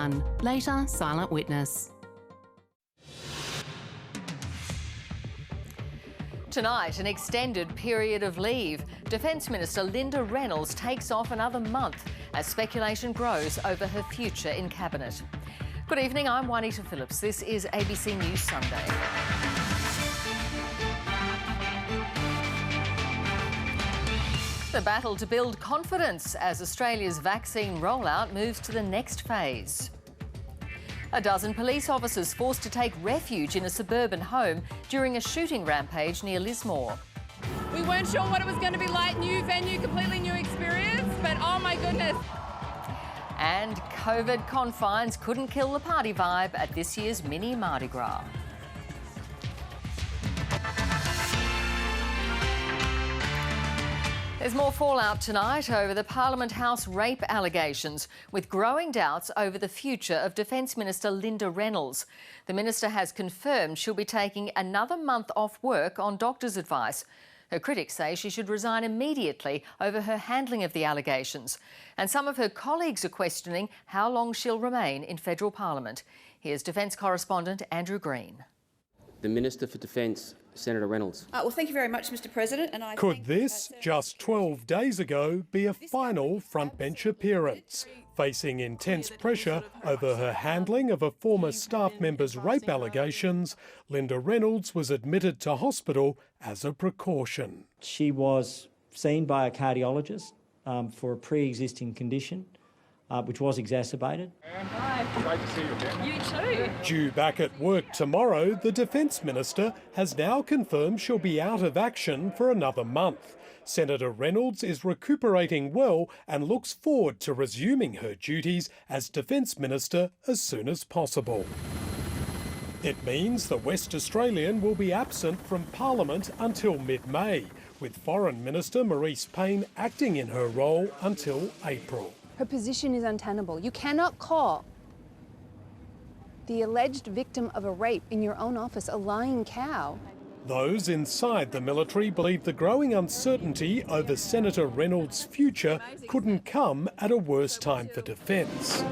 Sun, later silent witness. Tonight, an extended period of leave. Defence Minister Linda Reynolds takes off another month as speculation grows over her future in Cabinet. Good evening, I'm Juanita Phillips. This is ABC News Sunday. The battle to build confidence as Australia's vaccine rollout moves to the next phase. A dozen police officers forced to take refuge in a suburban home during a shooting rampage near Lismore. We weren't sure what it was going to be like, new venue, completely new experience, but oh my goodness. And COVID confines couldn't kill the party vibe at this year's mini Mardi Gras. There's more fallout tonight over the Parliament House rape allegations, with growing doubts over the future of Defence Minister Linda Reynolds. The Minister has confirmed she'll be taking another month off work on doctor's advice. Her critics say she should resign immediately over her handling of the allegations. And some of her colleagues are questioning how long she'll remain in federal Parliament. Here's Defence correspondent Andrew Green. The Minister for Defence, Senator Reynolds. Well, thank you very much, Mr President. And Could this, just 12 days ago, be a final frontbench appearance? Facing intense pressure over her handling of a former staff member's rape allegations, Linda Reynolds was admitted to hospital as a precaution. She was seen by a cardiologist for a pre-existing condition, which was exacerbated. Hi. Great to see you again. You too. Due back at work tomorrow, the Defence Minister has now confirmed she'll be out of action for another month. Senator Reynolds is recuperating well and looks forward to resuming her duties as Defence Minister as soon as possible. It means the West Australian will be absent from Parliament until mid-May, with Foreign Minister Marise Payne acting in her role until April. Her position is untenable. You cannot call the alleged victim of a rape in your own office a lying cow. Those inside the military believe the growing uncertainty over Senator Reynolds' future couldn't come at a worse time for Defence,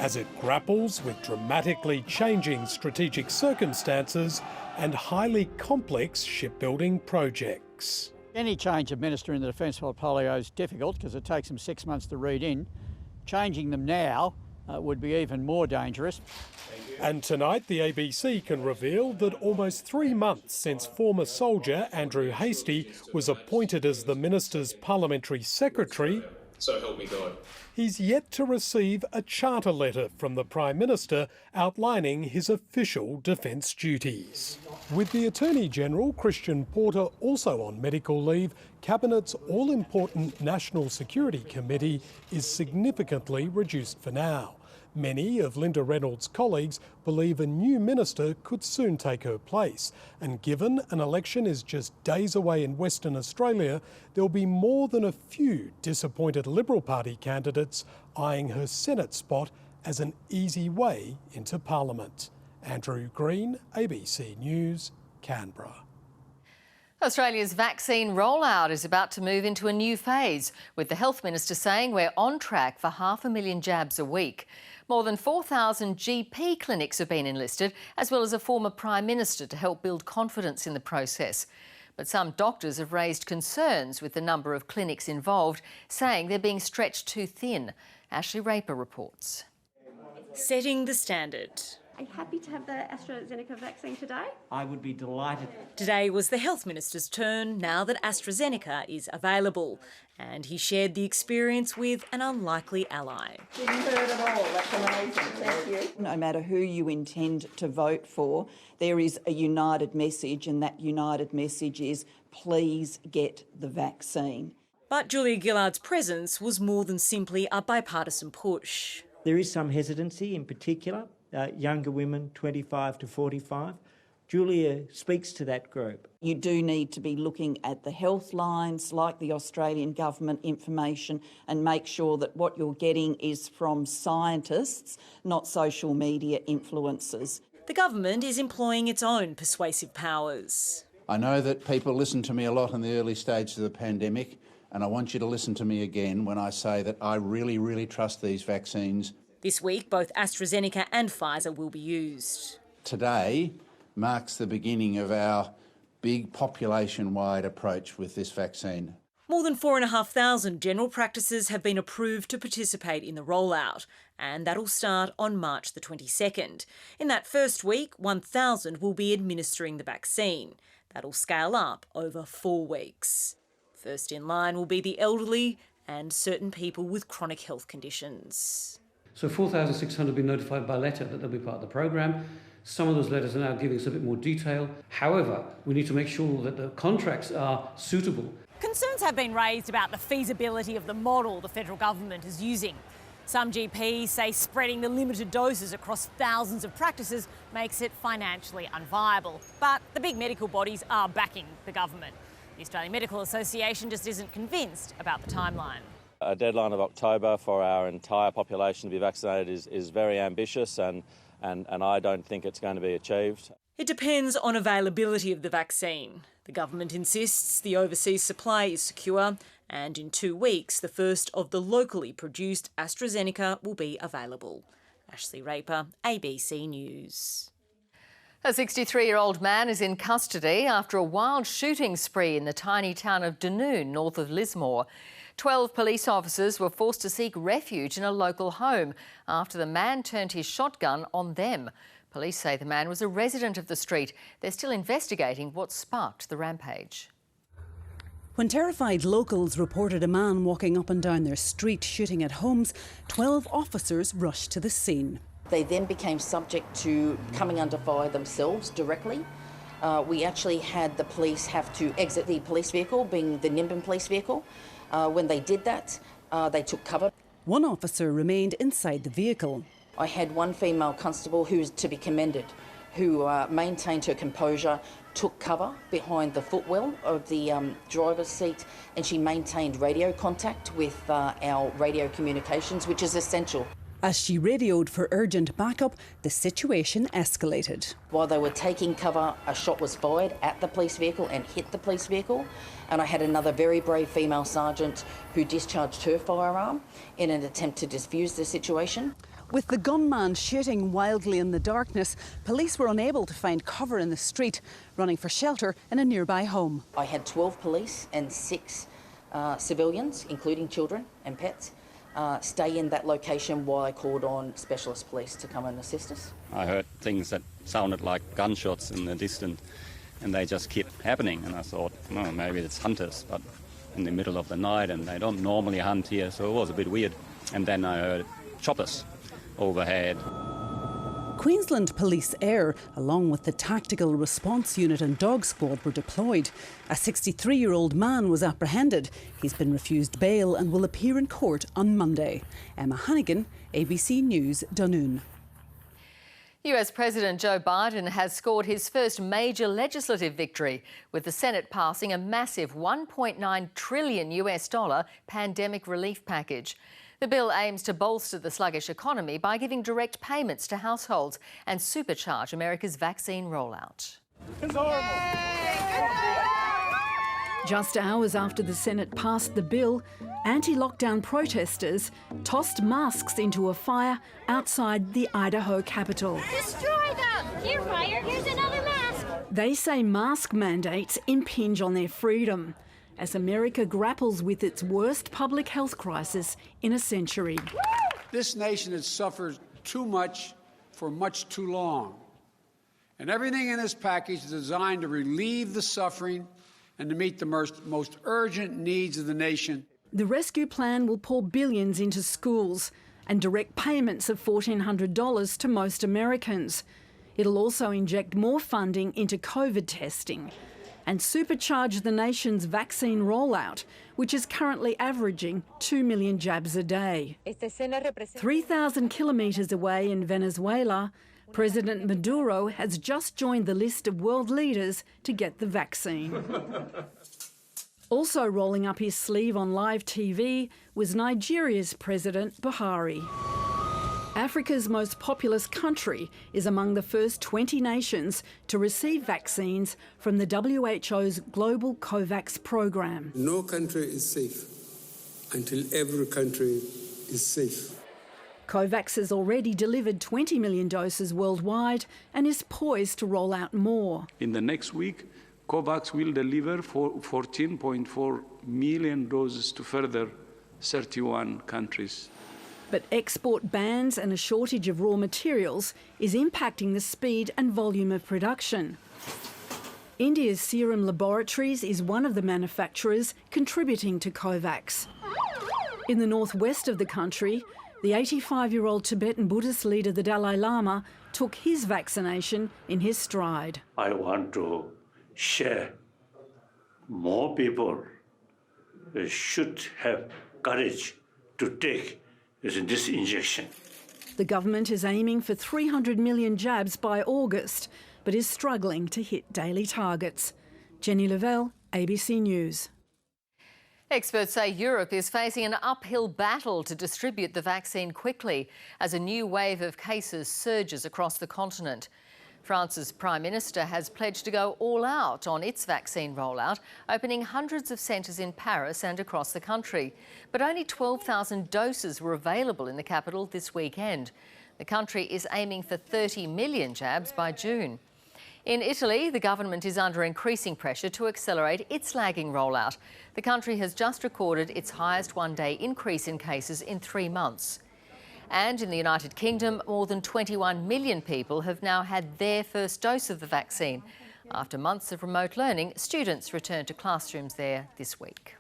as it grapples with dramatically changing strategic circumstances and highly complex shipbuilding projects. Any change of minister in the defence portfolio is difficult because it takes them 6 months to read in. Changing them now would be even more dangerous. And tonight the ABC can reveal that almost 3 months since former soldier Andrew Hastie was appointed as the minister's parliamentary secretary, So help me God. he's yet to receive a charter letter from the Prime Minister outlining his official defence duties. With the Attorney-General, Christian Porter, also on medical leave, Cabinet's all-important National Security Committee is significantly reduced for now. Many of Linda Reynolds' colleagues believe a new minister could soon take her place, and given an election is just days away in Western Australia, there'll be more than a few disappointed Liberal Party candidates eyeing her Senate spot as an easy way into Parliament. Andrew Green, ABC News, Canberra. Australia's vaccine rollout is about to move into a new phase, with the Health Minister saying we're on track for 500,000 jabs a week. More than 4,000 GP clinics have been enlisted, as well as a former Prime Minister to help build confidence in the process. But some doctors have raised concerns with the number of clinics involved, saying they're being stretched too thin. Ashley Raper reports. Setting the standard. Are you happy to have the AstraZeneca vaccine today? I would be delighted. Today was the Health Minister's turn now that AstraZeneca is available, and he shared the experience with an unlikely ally. Didn't hurt at all. That's amazing. Thank you. No matter who you intend to vote for, there is a united message, and that united message is please get the vaccine. But Julia Gillard's presence was more than simply a bipartisan push. There is some hesitancy, in particular, younger women, 25 to 45. Julia speaks to that group. You do need to be looking at the health lines, like the Australian government information, and make sure that what you're getting is from scientists, not social media influencers. The government is employing its own persuasive powers. I know that people listened to me a lot in the early stages of the pandemic, and I want you to listen to me again when I say that I really, really trust these vaccines. This week, both AstraZeneca and Pfizer will be used. Today marks the beginning of our big population-wide approach with this vaccine. More than 4,500 general practices have been approved to participate in the rollout, and that'll start on March the 22nd. In that first week, 1,000 will be administering the vaccine. That'll scale up over 4 weeks. First in line will be the elderly and certain people with chronic health conditions. So 4,600 have been notified by letter that they'll be part of the programme. Some of those letters are now giving us a bit more detail. However, we need to make sure that the contracts are suitable. Concerns have been raised about the feasibility of the model the federal government is using. Some GPs say spreading the limited doses across thousands of practices makes it financially unviable. But the big medical bodies are backing the government. The Australian Medical Association just isn't convinced about the timeline. A deadline of October for our entire population to be vaccinated is very ambitious and I don't think it's going to be achieved. It depends on availability of the vaccine. The government insists the overseas supply is secure, and in 2 weeks the first of the locally produced AstraZeneca will be available. Ashley Raper, ABC News. A 63-year-old man is in custody after a wild shooting spree in the tiny town of Dunoon, north of Lismore. 12 police officers were forced to seek refuge in a local home after the man turned his shotgun on them. Police say the man was a resident of the street. They're still investigating what sparked the rampage. When terrified locals reported a man walking up and down their street shooting at homes, 12 officers rushed to the scene. They then became subject to coming under fire themselves directly. We actually had the police have to exit the police vehicle, being the Nimbin police vehicle. When they did that, they took cover. One officer remained inside the vehicle. I had one female constable who is to be commended, who maintained her composure, took cover behind the footwell of the driver's seat, and she maintained radio contact with our radio communications, which is essential. As she radioed for urgent backup, the situation escalated. While they were taking cover, a shot was fired at the police vehicle and hit the police vehicle. And I had another very brave female sergeant who discharged her firearm in an attempt to defuse the situation. With the gunman shooting wildly in the darkness, police were unable to find cover in the street, running for shelter in a nearby home. I had 12 police and 6 civilians, including children and pets, stay in that location while I called on specialist police to come and assist us. I heard things that sounded like gunshots in the distance, and they just kept happening, and I thought, well, maybe it's hunters, but in the middle of the night, and they don't normally hunt here, so it was a bit weird. And then I heard choppers overhead. Queensland Police Air, along with the Tactical Response Unit and Dog Squad, were deployed. A 63-year-old man was apprehended. He's been refused bail and will appear in court on Monday. Emma Hannigan, ABC News, Dunoon. US President Joe Biden has scored his first major legislative victory, with the Senate passing a massive $1.9 trillion pandemic relief package. The bill aims to bolster the sluggish economy by giving direct payments to households and supercharge America's vaccine rollout. Just hours after the Senate passed the bill, anti-lockdown protesters tossed masks into a fire outside the Idaho Capitol. Destroy them! Here, fire, here's another mask! They say mask mandates impinge on their freedom as America grapples with its worst public health crisis in a century. This nation has suffered too much for much too long. And everything in this package is designed to relieve the suffering and to meet the most urgent needs of the nation. The rescue plan will pour billions into schools and direct payments of $1,400 to most Americans. It'll also inject more funding into COVID testing and supercharge the nation's vaccine rollout, which is currently averaging 2 million jabs a day. 3,000 kilometres away in Venezuela, President Maduro has just joined the list of world leaders to get the vaccine. Also rolling up his sleeve on live TV was Nigeria's President Buhari. Africa's most populous country is among the first 20 nations to receive vaccines from the WHO's global COVAX program. No country is safe until every country is safe. COVAX has already delivered 20 million doses worldwide and is poised to roll out more. In the next week, COVAX will deliver 14.4 million doses to further 31 countries. But export bans and a shortage of raw materials is impacting the speed and volume of production. India's Serum Laboratories is one of the manufacturers contributing to COVAX. In the northwest of the country, the 85-year-old Tibetan Buddhist leader, the Dalai Lama, took his vaccination in his stride. I want to share. More people should have courage to take this injection. The government is aiming for 300 million jabs by August, but is struggling to hit daily targets. Jenny Lavelle, ABC News. Experts say Europe is facing an uphill battle to distribute the vaccine quickly as a new wave of cases surges across the continent. France's Prime Minister has pledged to go all out on its vaccine rollout, opening hundreds of centres in Paris and across the country. But only 12,000 doses were available in the capital this weekend. The country is aiming for 30 million jabs by June. In Italy, the government is under increasing pressure to accelerate its lagging rollout. The country has just recorded its highest one-day increase in cases in 3 months. And in the United Kingdom, more than 21 million people have now had their first dose of the vaccine. After months of remote learning, students return to classrooms there this week.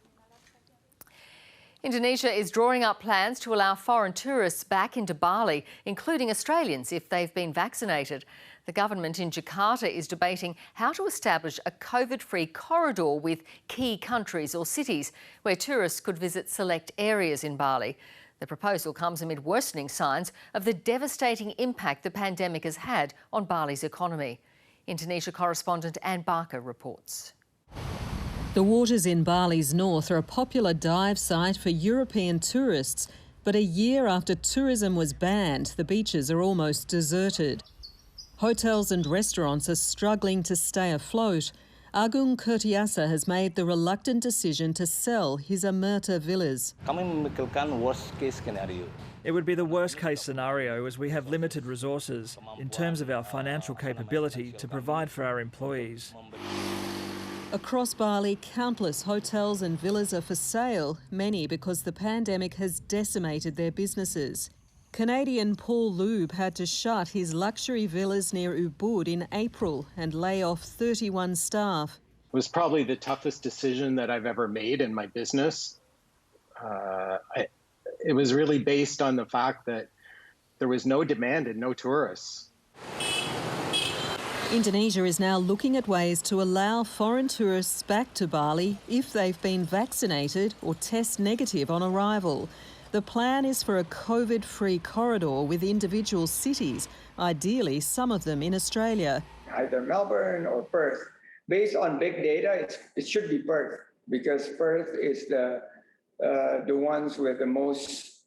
Indonesia is drawing up plans to allow foreign tourists back into Bali, including Australians, if they've been vaccinated. The government in Jakarta is debating how to establish a COVID-free corridor with key countries or cities where tourists could visit select areas in Bali. The proposal comes amid worsening signs of the devastating impact the pandemic has had on Bali's economy. Indonesia correspondent Anne Barker reports. The waters in Bali's north are a popular dive site for European tourists, but a year after tourism was banned, the beaches are almost deserted. Hotels and restaurants are struggling to stay afloat. Agung Kurtiasa has made the reluctant decision to sell his Amerta villas. It would be the worst-case scenario as we have limited resources in terms of our financial capability to provide for our employees. Across Bali, countless hotels and villas are for sale, many because the pandemic has decimated their businesses. Canadian Paul Lube had to shut his luxury villas near Ubud in April and lay off 31 staff. It was probably the toughest decision that I've ever made in my business. It was really based on the fact that there was no demand and no tourists. Indonesia is now looking at ways to allow foreign tourists back to Bali if they've been vaccinated or test negative on arrival. The plan is for a COVID-free corridor with individual cities, ideally some of them in Australia. Either Melbourne or Perth. Based on big data, it should be Perth, because Perth is the ones with the most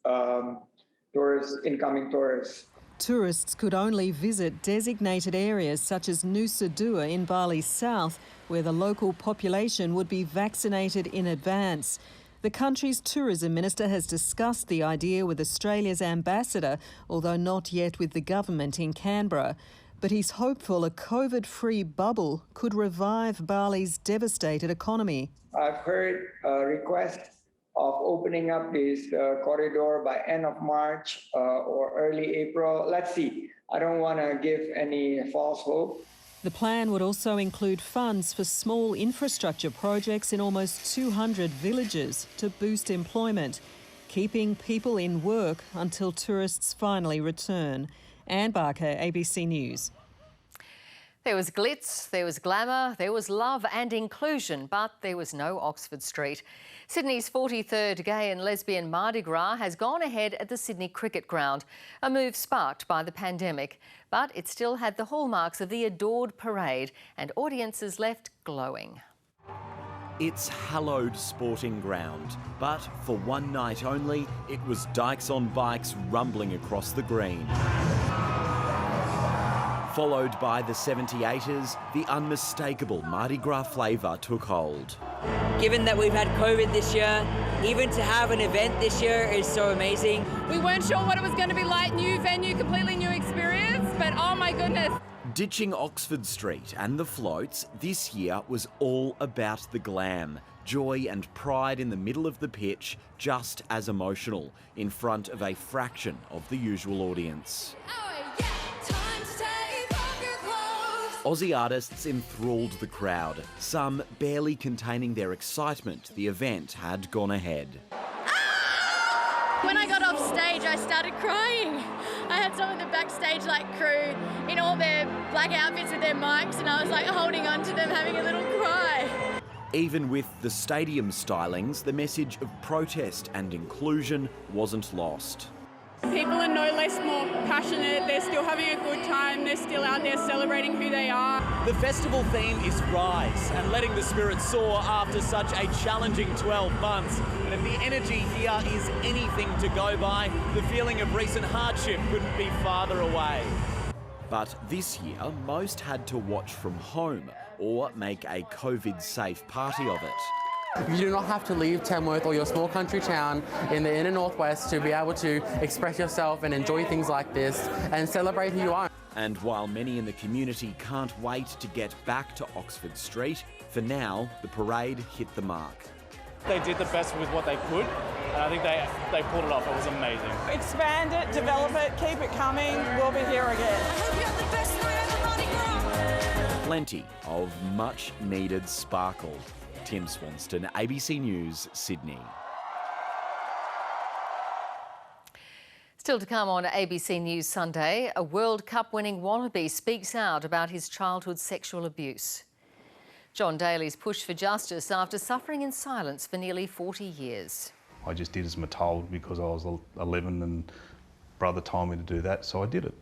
incoming tourists. Tourists could only visit designated areas such as Nusa Dua in Bali's south, where the local population would be vaccinated in advance. The country's tourism minister has discussed the idea with Australia's ambassador, although not yet with the government in Canberra. But he's hopeful a COVID-free bubble could revive Bali's devastated economy. I've heard requests of opening up this corridor by end of March or early April. Let's see. I don't want to give any false hope. The plan would also include funds for small infrastructure projects in almost 200 villages to boost employment, keeping people in work until tourists finally return. Anne Barker, ABC News. There was glitz, there was glamour, there was love and inclusion, but there was no Oxford Street. Sydney's 43rd Gay and Lesbian Mardi Gras has gone ahead at the Sydney Cricket Ground, a move sparked by the pandemic. But it still had the hallmarks of the adored parade and audiences left glowing. It's hallowed sporting ground, but for one night only, it was Dykes on Bikes rumbling across the green. Followed by the 78ers, the unmistakable Mardi Gras flavour took hold. Given that we've had COVID this year, even to have an event this year is so amazing. We weren't sure what it was going to be like, new venue, completely new experience, but oh my goodness. Ditching Oxford Street and the floats, this year was all about the glam. Joy and pride in the middle of the pitch, just as emotional, in front of a fraction of the usual audience. Aussie artists enthralled the crowd, some barely containing their excitement the event had gone ahead. When I got off stage, I started crying. I had some of the backstage crew in all their black outfits with their mics, and I was holding on to them, having a little cry. Even with the stadium stylings, the message of protest and inclusion wasn't lost. People are no less more passionate, they're still having a good time, they're still out there celebrating who they are. The festival theme is Rise and letting the spirit soar after such a challenging 12 months. And if the energy here is anything to go by, the feeling of recent hardship couldn't be farther away. But this year, most had to watch from home or make a COVID-safe party of it. You do not have to leave Tamworth or your small country town in the inner northwest to be able to express yourself and enjoy things like this and celebrate who you are. And while many in the community can't wait to get back to Oxford Street, for now, the parade hit the mark. They did the best with what they could, and I think they pulled it off. It was amazing. Expand it, develop it, keep it coming. We'll be here again. I hope you have the best night ever, Mardi Gras. Plenty of much-needed sparkle. Tim Swanston, ABC News, Sydney. Still to come on ABC News Sunday, a World Cup winning wallaby speaks out about his childhood sexual abuse. John Daly's pushed for justice after suffering in silence for nearly 40 years. I just did as I'm told because I was 11 and brother told me to do that, so I did it.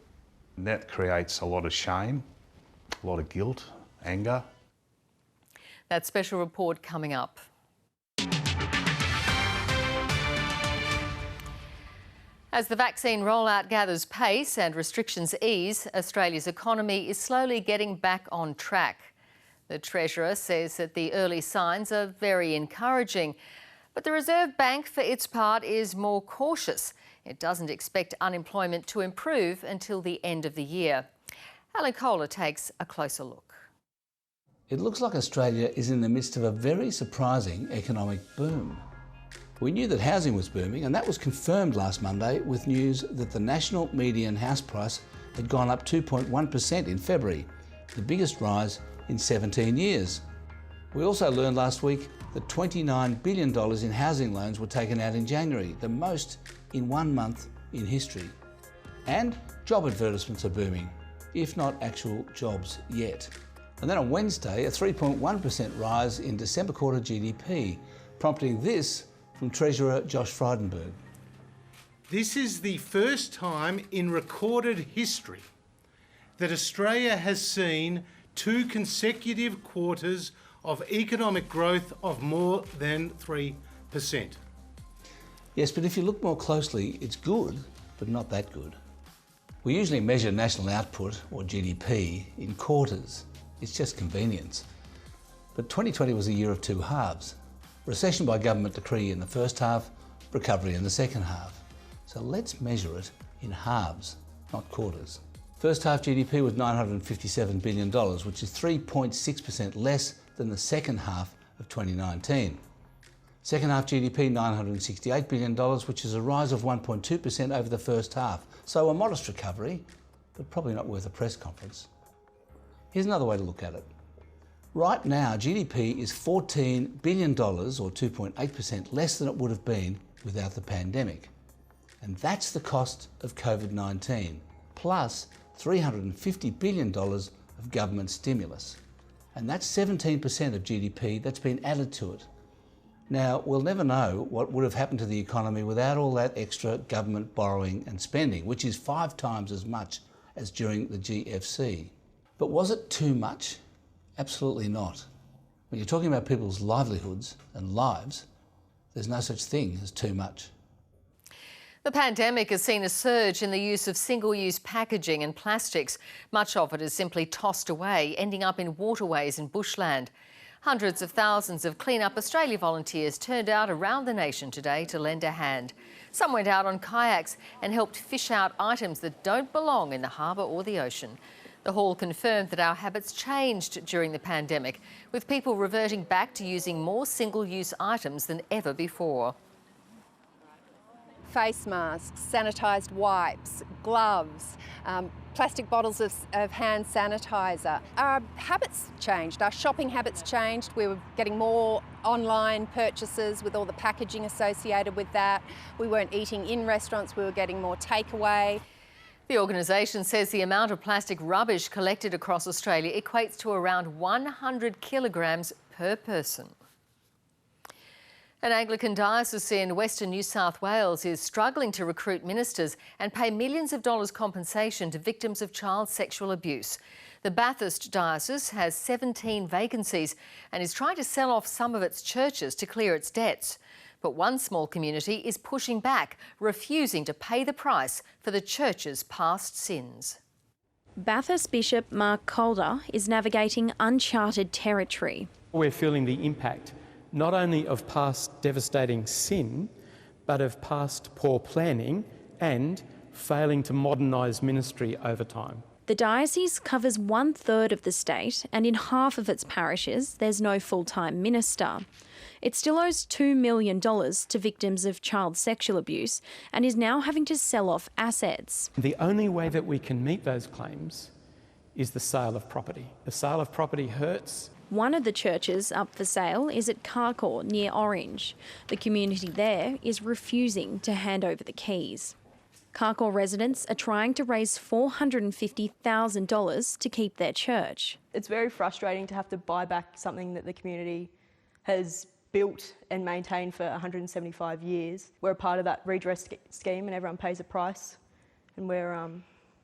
And that creates a lot of shame, a lot of guilt, anger. That special report coming up. As the vaccine rollout gathers pace and restrictions ease, Australia's economy is slowly getting back on track. The Treasurer says that the early signs are very encouraging, but the Reserve Bank, for its part, is more cautious. It doesn't expect unemployment to improve until the end of the year. Alan Kohler takes a closer look. It looks like Australia is in the midst of a very surprising economic boom. We knew that housing was booming, and that was confirmed last Monday with news that the national median house price had gone up 2.1% in February, the biggest rise in 17 years. We also learned last week that $29 billion in housing loans were taken out in January, the most in 1 month in history. And job advertisements are booming, if not actual jobs yet. And then on Wednesday, a 3.1% rise in December quarter GDP, prompting this from Treasurer Josh Frydenberg. This is the first time in recorded history that Australia has seen 2 consecutive quarters of economic growth of more than 3%. Yes, but if you look more closely, it's good, but not that good. We usually measure national output, or GDP, in quarters. It's just convenience. But 2020 was a year of 2 halves. Recession by government decree in the first half, recovery in the second half. So let's measure it in halves, not quarters. First half GDP was $957 billion, which is 3.6% less than the second half of 2019. Second half GDP, $968 billion, which is a rise of 1.2% over the first half. So a modest recovery, but probably not worth a press conference. Here's another way to look at it. Right now, GDP is $14 billion, or 2.8% less than it would have been without the pandemic. And that's the cost of COVID-19, plus $350 billion of government stimulus. And that's 17% of GDP that's been added to it. Now, we'll never know what would have happened to the economy without all that extra government borrowing and spending, which is 5 times as much as during the GFC. But was it too much? Absolutely not. When you're talking about people's livelihoods and lives, there's no such thing as too much. The pandemic has seen a surge in the use of single-use packaging and plastics. Much of it is simply tossed away, ending up in waterways and bushland. Hundreds of thousands of Clean Up Australia volunteers turned out around the nation today to lend a hand. Some went out on kayaks and helped fish out items that don't belong in the harbour or the ocean. The hall confirmed that our habits changed during the pandemic, with people reverting back to using more single-use items than ever before. Face masks, sanitised wipes, gloves, plastic bottles of hand sanitiser. Our habits changed, our shopping habits changed. We were getting more online purchases with all the packaging associated with that. We weren't eating in restaurants, we were getting more takeaway. The organisation says the amount of plastic rubbish collected across Australia equates to around 100 kilograms per person. An Anglican diocese in Western New South Wales is struggling to recruit ministers and pay millions of dollars compensation to victims of child sexual abuse. The Bathurst diocese has 17 vacancies and is trying to sell off some of its churches to clear its debts. But one small community is pushing back, refusing to pay the price for the church's past sins. Bathurst Bishop Mark Calder is navigating uncharted territory. We're feeling the impact not only of past devastating sin, but of past poor planning and failing to modernise ministry over time. The diocese covers 1/3 of the state, and in half of its parishes there's no full-time minister. It still owes $2 million to victims of child sexual abuse and is now having to sell off assets. The only way that we can meet those claims is the sale of property. The sale of property hurts. One of the churches up for sale is at Carcoar, near Orange. The community there is refusing to hand over the keys. Carcoar residents are trying to raise $450,000 to keep their church. It's very frustrating to have to buy back something that the community has built and maintained for 175 years. We're a part of that redress scheme and everyone pays a price, and we're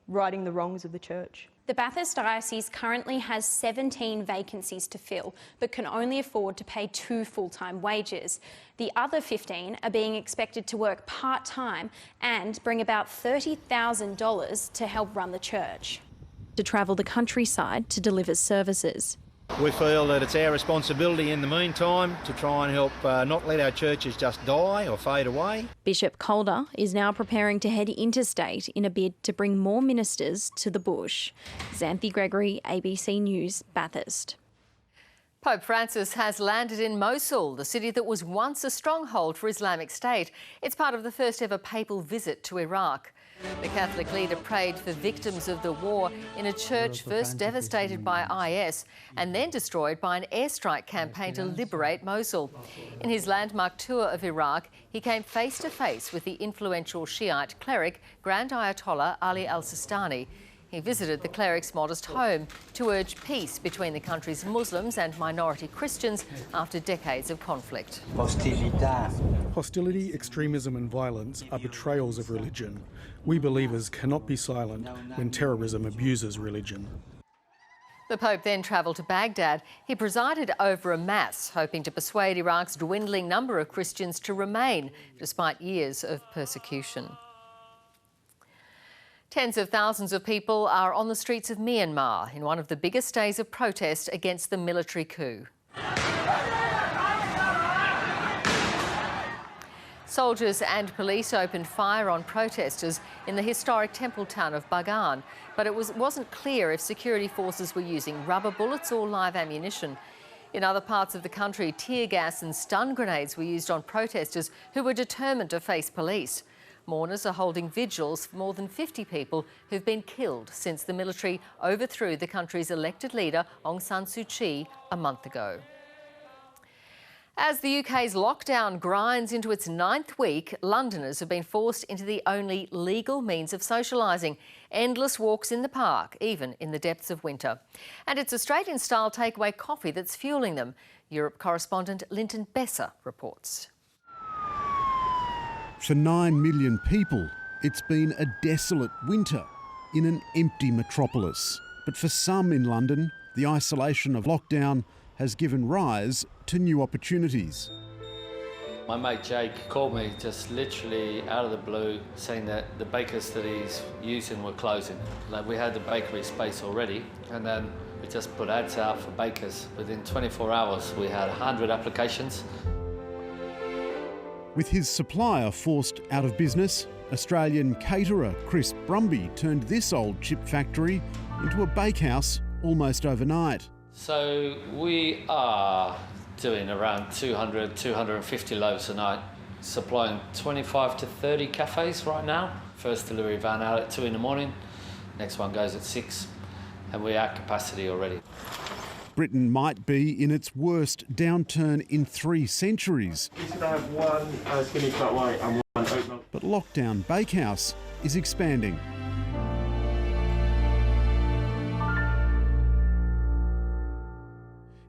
righting the wrongs of the church. The Bathurst Diocese currently has 17 vacancies to fill, but can only afford to pay 2 full-time wages. The other 15 are being expected to work part-time and bring about $30,000 to help run the church. To travel the countryside to deliver services. We feel that it's our responsibility in the meantime to try and help not let our churches just die or fade away. Bishop Calder is now preparing to head interstate in a bid to bring more ministers to the bush. Xanthi Gregory, ABC News, Bathurst. Pope Francis has landed in Mosul, the city that was once a stronghold for Islamic State. It's part of the first ever papal visit to Iraq. The Catholic leader prayed for victims of the war in a church first devastated by IS and then destroyed by an airstrike campaign to liberate Mosul. In his landmark tour of Iraq, he came face to face with the influential Shiite cleric Grand Ayatollah Ali al-Sistani. He visited the cleric's modest home to urge peace between the country's Muslims and minority Christians after decades of conflict. Hostility, extremism and violence are betrayals of religion. We believers cannot be silent when terrorism abuses religion. The Pope then travelled to Baghdad. He presided over a mass, hoping to persuade Iraq's dwindling number of Christians to remain, despite years of persecution. Tens of thousands of people are on the streets of Myanmar in one of the biggest days of protest against the military coup. Soldiers and police opened fire on protesters in the historic temple town of Bagan, but it wasn't clear if security forces were using rubber bullets or live ammunition. In other parts of the country, tear gas and stun grenades were used on protesters who were determined to face police. Mourners are holding vigils for more than 50 people who've been killed since the military overthrew the country's elected leader, Aung San Suu Kyi, a month ago. As the UK's lockdown grinds into its 9th week, Londoners have been forced into the only legal means of socialising: endless walks in the park, even in the depths of winter. And it's Australian-style takeaway coffee that's fuelling them. Europe correspondent Linton Besser reports. For 9 million people, it's been a desolate winter in an empty metropolis. But for some in London, the isolation of lockdown has given rise to new opportunities. My mate Jake called me just literally out of the blue saying that the bakers that he's using were closing. Like, we had the bakery space already, and then we just put ads out for bakers. Within 24 hours we had 100 applications. With his supplier forced out of business, Australian caterer Chris Brumby turned this old chip factory into a bakehouse almost overnight. So we are doing around 200, 250 loaves a night, supplying 25 to 30 cafes right now. First delivery van out at 2 in the morning, next one goes at 6, and we're at capacity already. Britain might be in its worst downturn in 3 centuries. He's going to have one skinny flat white and one oat milk. But Lockdown Bakehouse is expanding.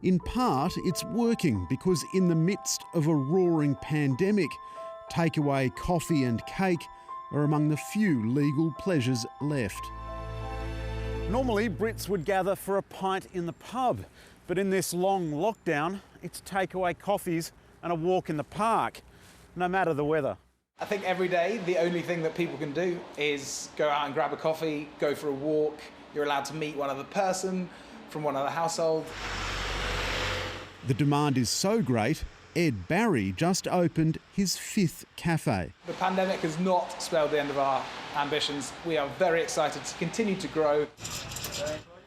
In part, it's working because in the midst of a roaring pandemic, takeaway coffee and cake are among the few legal pleasures left. Normally, Brits would gather for a pint in the pub, but in this long lockdown, it's takeaway coffees and a walk in the park, no matter the weather. I think every day the only thing that people can do is go out and grab a coffee, go for a walk. You're allowed to meet one other person from one other household. The demand is so great, Ed Barry just opened his 5th cafe. The pandemic has not spelled the end of our ambitions. We are very excited to continue to grow.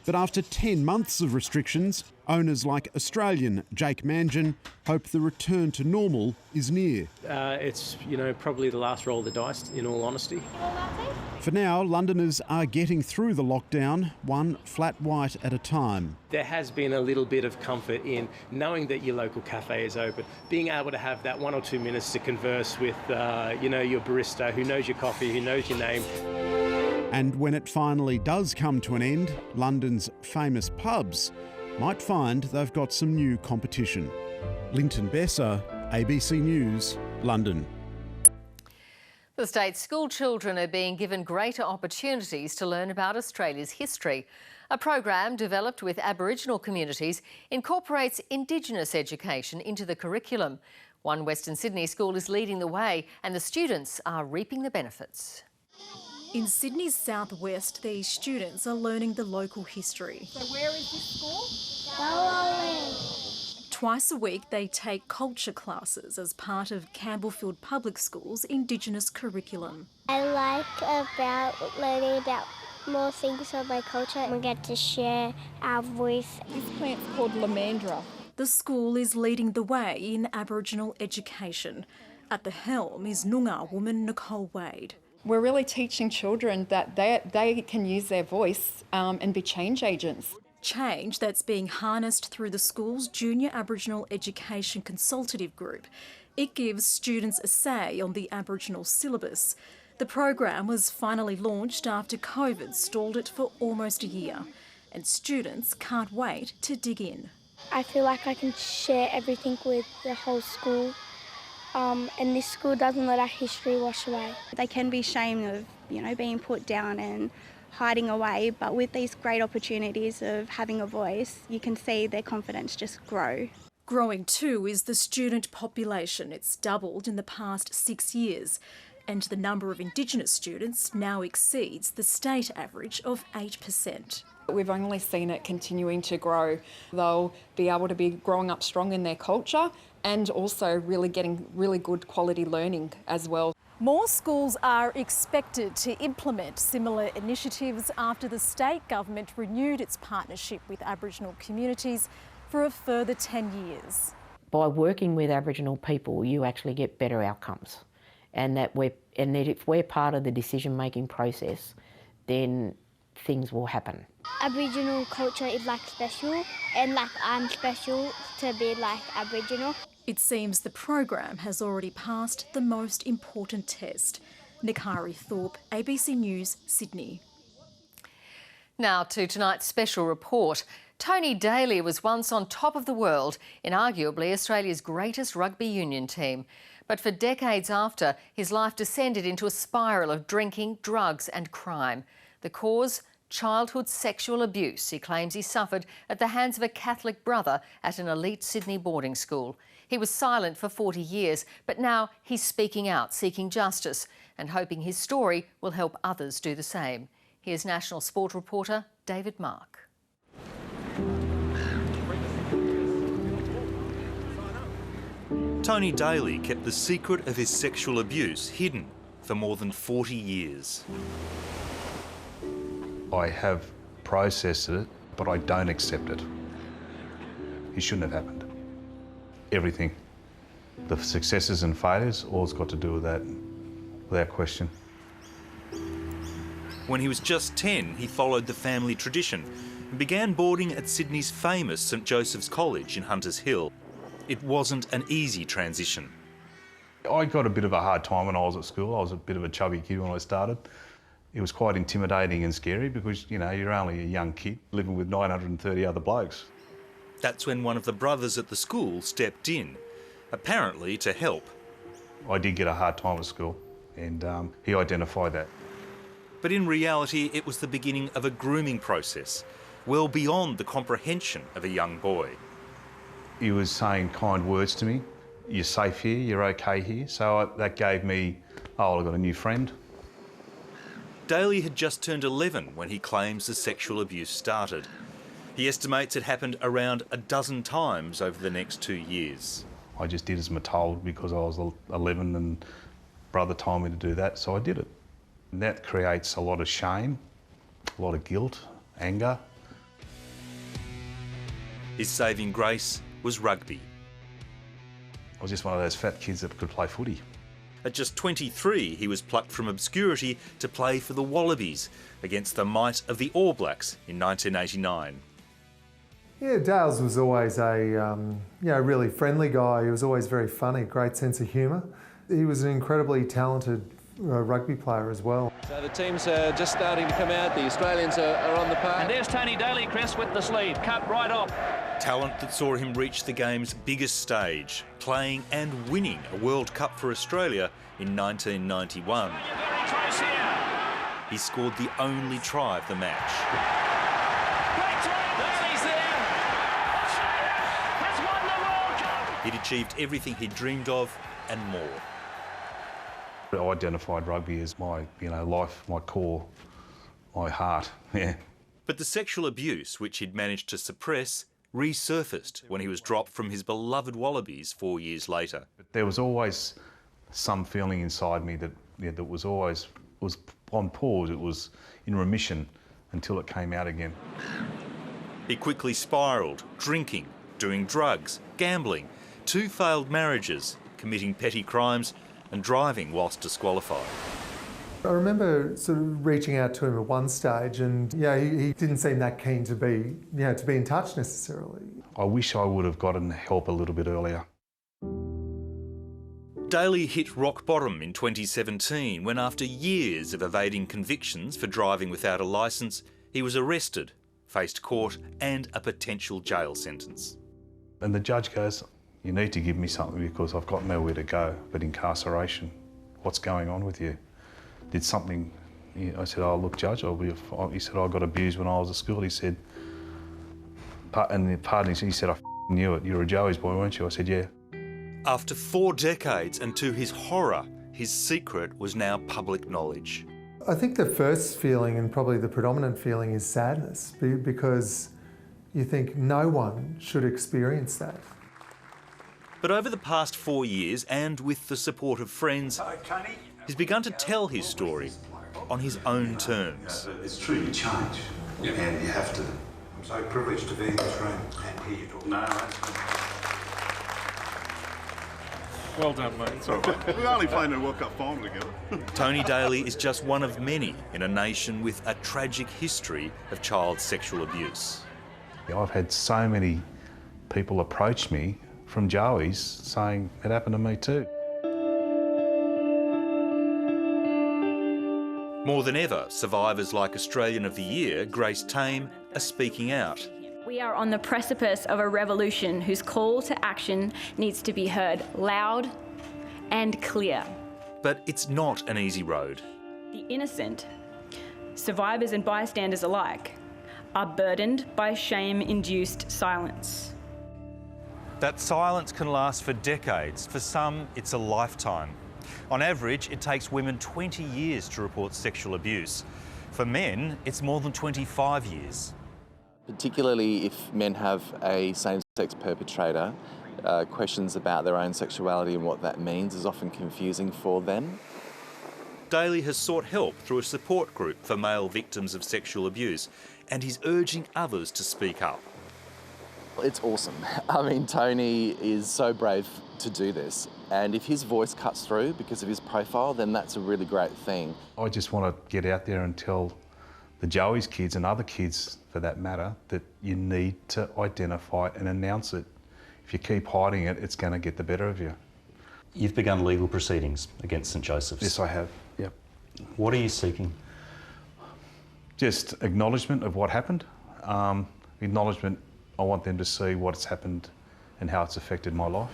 But after 10 months of restrictions, owners like Australian Jake Mangan hope the return to normal is near. It's, probably the last roll of the dice, in all honesty. For now, Londoners are getting through the lockdown, one flat white at a time. There has been a little bit of comfort in knowing that your local cafe is open, being able to have that 1 or 2 minutes to converse with, your barista who knows your coffee, who knows your name. And when it finally does come to an end, London's famous pubs might find they've got some new competition. Linton Besser, ABC News, London. The state's school children are being given greater opportunities to learn about Australia's history. A program developed with Aboriginal communities incorporates Indigenous education into the curriculum. One Western Sydney school is leading the way, and the students are reaping the benefits. In Sydney's southwest, these students are learning the local history. So where is this school? Twice a week, they take culture classes as part of Campbellfield Public School's Indigenous curriculum. I like about learning about more things of my culture. We get to share our voice. This plant's called lamandra. The school is leading the way in Aboriginal education. At the helm is Noongar woman Nicole Wade. We're really teaching children that they can use their voice and be change agents. Change that's being harnessed through the school's Junior Aboriginal Education Consultative Group. It gives students a say on the Aboriginal syllabus. The program was finally launched after COVID stalled it for almost a year, and students can't wait to dig in. I feel like I can share everything with the whole school. And this school doesn't let our history wash away. They can be ashamed of, being put down and hiding away, but with these great opportunities of having a voice, you can see their confidence just grow. Growing too is the student population. It's doubled in the past 6 years, and the number of Indigenous students now exceeds the state average of 8%. We've only seen it continuing to grow. They'll be able to be growing up strong in their culture and also really getting really good quality learning as well. More schools are expected to implement similar initiatives after the state government renewed its partnership with Aboriginal communities for a further 10 years. By working with Aboriginal people, you actually get better outcomes, and that if we're part of the decision-making process, then things will happen. Aboriginal culture is special, and I'm special to be Aboriginal. It seems the program has already passed the most important test. Nikari Thorpe, ABC News, Sydney. Now to tonight's special report. Tony Daly was once on top of the world in arguably Australia's greatest rugby union team. But for decades after, his life descended into a spiral of drinking, drugs and crime. The cause? childhood sexual abuse he claims he suffered at the hands of a Catholic brother at an elite Sydney boarding school. He was silent for 40 years, but now he's speaking out, seeking justice and hoping his story will help others do the same. Here's National Sport reporter David Mark. Tony Daly kept the secret of his sexual abuse hidden for more than 40 years. I have processed it, but I don't accept it. It shouldn't have happened. Everything, the successes and failures, all's got to do with that, without question. When he was just 10, he followed the family tradition and began boarding at Sydney's famous St Joseph's College in Hunters Hill. It wasn't an easy transition. I got a bit of a hard time when I was at school. I was a bit of a chubby kid when I started. It was quite intimidating and scary because, you know, you're only a young kid living with 930 other blokes. That's when one of the brothers at the school stepped in, apparently to help. I did get a hard time at school, and he identified that. But in reality, it was the beginning of a grooming process, well beyond the comprehension of a young boy. He was saying kind words to me. You're safe here, you're okay here. So that gave me, oh, I've got a new friend. Daly had just turned 11 when he claims the sexual abuse started. He estimates it happened around a dozen times over the next 2 years. I just did as I'm told because I was 11 and brother told me to do that, so I did it. And that creates a lot of shame, a lot of guilt, anger. His saving grace was rugby. I was just one of those fat kids that could play footy. At just 23, he was plucked from obscurity to play for the Wallabies against the might of the All Blacks in 1989. Yeah, Dales was always a really friendly guy. He was always very funny, great sense of humour. He was an incredibly talented rugby player as well. So the teams are just starting to come out. The Australians are on the park. And there's Tony Daly, Chris, with the sleeve, cut right off. Talent that saw him reach the game's biggest stage, playing and winning a World Cup for Australia in 1991. He scored the only try of the match. He'd achieved everything he dreamed of and more. I identified rugby as my, life, my core, my heart, yeah. But the sexual abuse, which he'd managed to suppress, resurfaced when he was dropped from his beloved Wallabies 4 years later. There was always some feeling inside me that was on pause, it was in remission until it came out again. He quickly spiralled, drinking, doing drugs, gambling, 2 failed marriages, committing petty crimes and driving whilst disqualified. I remember sort of reaching out to him at one stage and he didn't seem that keen to be in touch necessarily. I wish I would have gotten help a little bit earlier. Daly hit rock bottom in 2017 when, after years of evading convictions for driving without a licence, he was arrested, faced court and a potential jail sentence. And the judge goes, "You need to give me something because I've got nowhere to go but incarceration. What's going on with you? Did something..." I said, "Oh, look, Judge, he said, "I got abused when I was at school." He said, he said, "I knew it. You were a Joey's boy, weren't you?" I said, "Yeah." After 4 decades, and to his horror, his secret was now public knowledge. I think the first feeling, and probably the predominant feeling, is sadness, because you think no one should experience that. But over the past 4 years, and with the support of friends, he's begun to tell his story on his own terms. It's true, you change, and you have to. I'm so privileged to be in this room and hear you talk. No, well done, mate. It's all right. We only played in a World Cup final together. Tony Daly is just one of many in a nation with a tragic history of child sexual abuse. I've had so many people approach me from Joey's saying it happened to me too. More than ever, survivors like Australian of the Year, Grace Tame, are speaking out. We are on the precipice of a revolution whose call to action needs to be heard loud and clear. But it's not an easy road. The innocent survivors and bystanders alike, are burdened by shame-induced silence. That silence can last for decades. For some, it's a lifetime. On average, it takes women 20 years to report sexual abuse. For men, it's more than 25 years. Particularly if men have a same-sex perpetrator, questions about their own sexuality and what that means is often confusing for them. Daly has sought help through a support group for male victims of sexual abuse, and he's urging others to speak up. It's awesome. I mean, Tony is so brave to do this, and if his voice cuts through because of his profile, then that's a really great thing. I just want to get out there and tell the Joey's kids and other kids, for that matter, that you need to identify and announce it. If you keep hiding it, it's going to get the better of you. You've begun legal proceedings against St Joseph's. Yes, I have, yep. What are you seeking? Just acknowledgement of what happened. Acknowledgement, I want them to see what's happened and how it's affected my life.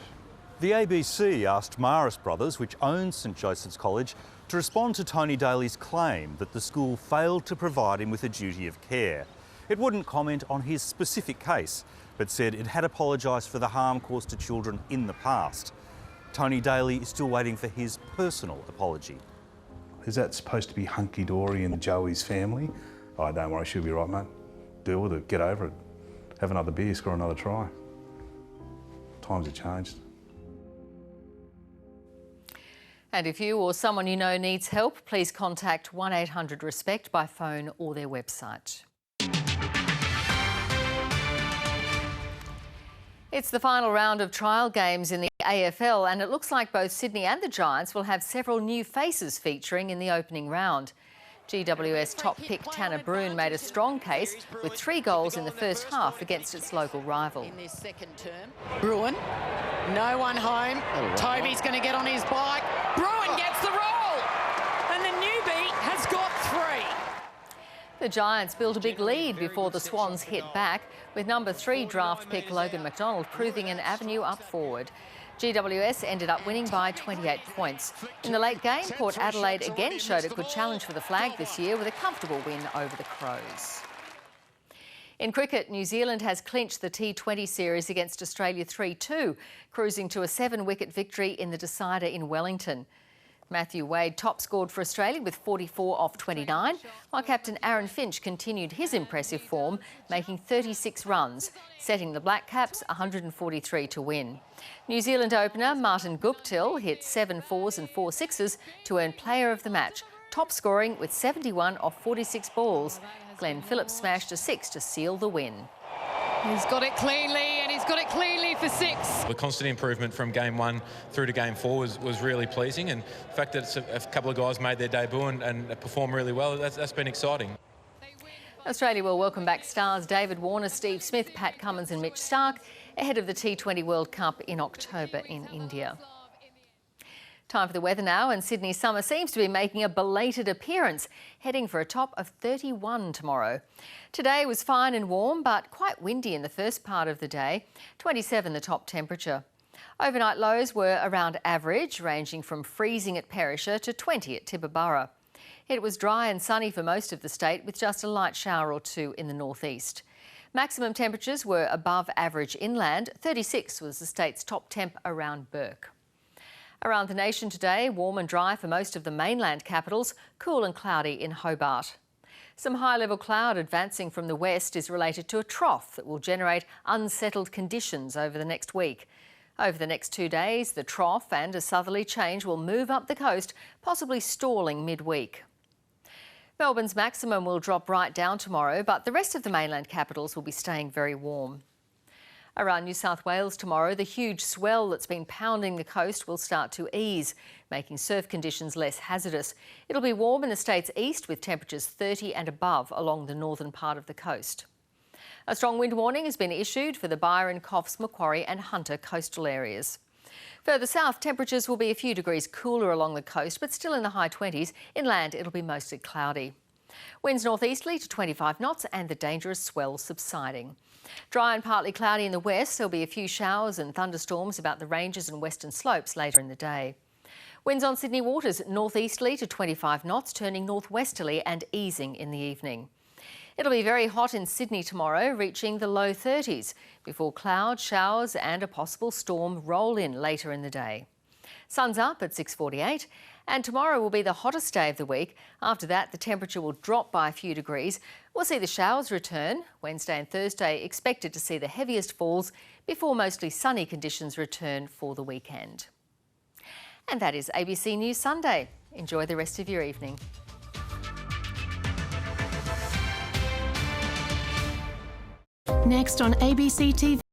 The ABC asked Marist Brothers, which owns St Joseph's College, to respond to Tony Daly's claim that the school failed to provide him with a duty of care. It wouldn't comment on his specific case, but said it had apologised for the harm caused to children in the past. Tony Daly is still waiting for his personal apology. Is that supposed to be hunky-dory in Joey's family? Oh, don't worry, she'll be right, mate. Deal with it, get over it. Have another beer, score another try. Times have changed. And if you or someone you know needs help, please contact 1800 RESPECT by phone or their website. It's the final round of trial games in the AFL, and it looks like both Sydney and the Giants will have several new faces featuring in the opening round. GWS top pick Tanner Bruhn made a strong case with 3 goals in the first half against its local rival. In this second term, Bruhn, no one home. Toby's going to get on his bike. Bruhn gets the roll, and the newbie has got 3. The Giants built a big lead before the Swans hit back, with number 3 draft pick Logan McDonald proving an avenue up forward. GWS ended up winning by 28 points. In the late game, Port Adelaide again showed it could challenge for the flag this year with a comfortable win over the Crows. In cricket, New Zealand has clinched the T20 series against Australia 3-2, cruising to a 7-wicket victory in the decider in Wellington. Matthew Wade top scored for Australia with 44 off 29, while captain Aaron Finch continued his impressive form, making 36 runs, setting the Black Caps 143 to win. New Zealand opener Martin Guptill hit 7 fours and 4 sixes to earn player of the match, top scoring with 71 off 46 balls. Glenn Phillips smashed a 6 to seal the win. He's got it cleanly, and he's got it cleanly for 6. The constant improvement from game 1 through to game 4 was really pleasing, and the fact that a couple of guys made their debut and performed really well, that's been exciting. Australia will welcome back stars David Warner, Steve Smith, Pat Cummins and Mitch Starc ahead of the T20 World Cup in October in India. Time for the weather now, and Sydney's summer seems to be making a belated appearance, heading for a top of 31 tomorrow. Today was fine and warm, but quite windy in the first part of the day, 27 the top temperature. Overnight lows were around average, ranging from freezing at Perisher to 20 at Tibooburra. It was dry and sunny for most of the state, with just a light shower or 2 in the northeast. Maximum temperatures were above average inland. 36 was the state's top temp around Bourke. Around the nation today, warm and dry for most of the mainland capitals, cool and cloudy in Hobart. Some high-level cloud advancing from the west is related to a trough that will generate unsettled conditions over the next week. Over the next 2 days, the trough and a southerly change will move up the coast, possibly stalling midweek. Melbourne's maximum will drop right down tomorrow, but the rest of the mainland capitals will be staying very warm. Around New South Wales tomorrow, the huge swell that's been pounding the coast will start to ease, making surf conditions less hazardous. It'll be warm in the state's east, with temperatures 30 and above along the northern part of the coast. A strong wind warning has been issued for the Byron, Coffs, Macquarie and Hunter coastal areas. Further south, temperatures will be a few degrees cooler along the coast, but still in the high 20s. Inland, it'll be mostly cloudy. Winds northeasterly to 25 knots and the dangerous swell subsiding. Dry and partly cloudy in the west. There'll be a few showers and thunderstorms about the ranges and western slopes later in the day. Winds on Sydney waters northeasterly to 25 knots, turning northwesterly and easing in the evening. It'll be very hot in Sydney tomorrow, reaching the low 30s, before clouds, showers and a possible storm roll in later in the day. Sun's up at 6:48, and tomorrow will be the hottest day of the week. After that, the temperature will drop by a few degrees. We'll see the showers return. Wednesday and Thursday expected to see the heaviest falls before mostly sunny conditions return for the weekend. And that is ABC News Sunday. Enjoy the rest of your evening. Next on ABC TV.